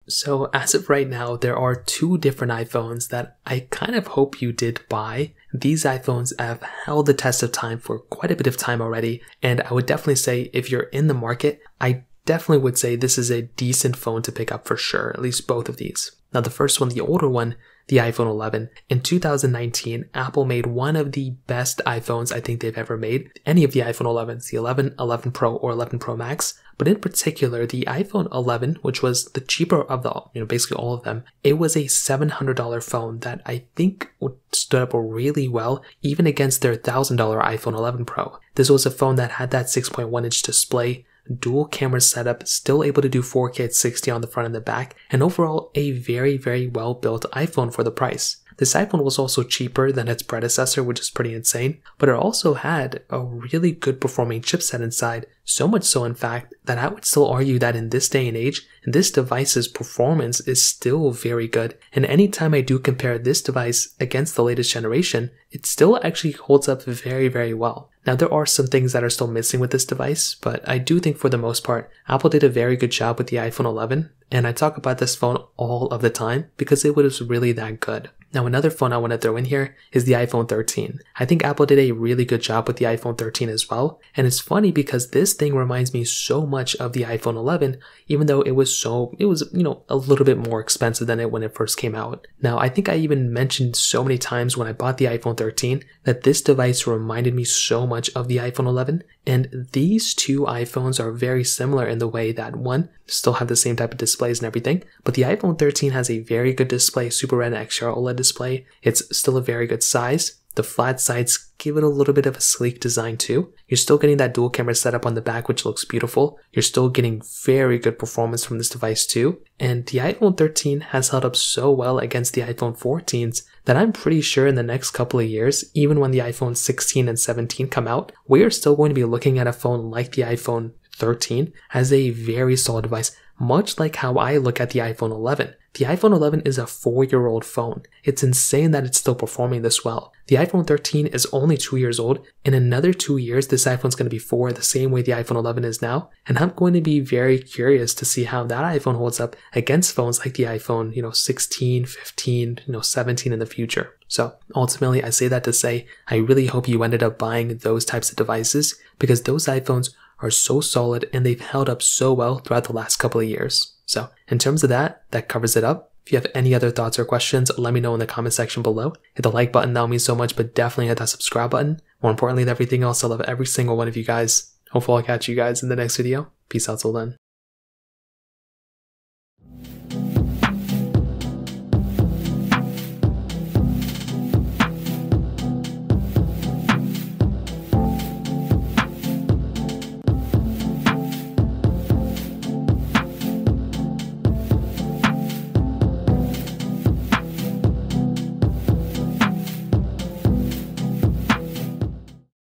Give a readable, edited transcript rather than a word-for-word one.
So as of right now, there are two different iPhones that I kind of hope you did buy. These iPhones have held the test of time for quite a bit of time already, and I would definitely say if you're in the market, I definitely would say this is a decent phone to pick up for sure, at least both of these. Now the first one, the older one, the iPhone 11. In 2019, Apple made one of the best iPhones I think they've ever made. Any of the iPhone 11s, the 11, 11 Pro, or 11 Pro Max. But in particular, the iPhone 11, which was the cheaper of the, basically all of them, it was a $700 phone that I think stood up really well, even against their $1,000 iPhone 11 Pro. This was a phone that had that 6.1-inch display, dual camera setup, still able to do 4K at 60 on the front and the back, and overall a very, very well built iPhone for the price. This iPhone was also cheaper than its predecessor, which is pretty insane, but it also had a really good performing chipset inside, so much so in fact that I would still argue that in this day and age, this device's performance is still very good, and anytime I do compare this device against the latest generation, it still actually holds up very, very well. Now there are some things that are still missing with this device, but I do think for the most part, Apple did a very good job with the iPhone 11, and I talk about this phone all of the time because it was really that good. Now another phone I want to throw in here is the iPhone 13. I think Apple did a really good job with the iPhone 13 as well, and it's funny because this thing reminds me so much of the iPhone 11, even though it was a little bit more expensive than it when it first came out. Now I think I even mentioned so many times when I bought the iPhone 13 that this device reminded me so much of the iPhone 11, and these two iPhones are very similar in the way that one, still have the same type of displays and everything, but the iPhone 13 has a very good display, Super Retina XDR OLED display. It's still a very good size. The flat sides give it a little bit of a sleek design too. You're still getting that dual camera setup on the back, which looks beautiful. You're still getting very good performance from this device too. And the iPhone 13 has held up so well against the iPhone 14s that I'm pretty sure in the next couple of years, even when the iPhone 16 and 17 come out, we are still going to be looking at a phone like the iPhone 13 as a very solid device, much like how I look at the iPhone 11. The iPhone 11 is a 4-year-old phone. It's insane that it's still performing this well. The iPhone 13 is only 2 years old. In another 2 years, this iPhone's going to be 4, the same way the iPhone 11 is now. And I'm going to be very curious to see how that iPhone holds up against phones like the iPhone, 16, 15, 17 in the future. So ultimately, I say that to say, I really hope you ended up buying those types of devices because those iPhones are so solid and they've held up so well throughout the last couple of years. So in terms of that covers it up. If you have any other thoughts or questions, let me know in the comment section below. Hit the like button, that would mean so much, but definitely hit that subscribe button. More importantly than everything else, I love every single one of you guys. Hopefully I'll catch you guys in the next video. Peace out till then.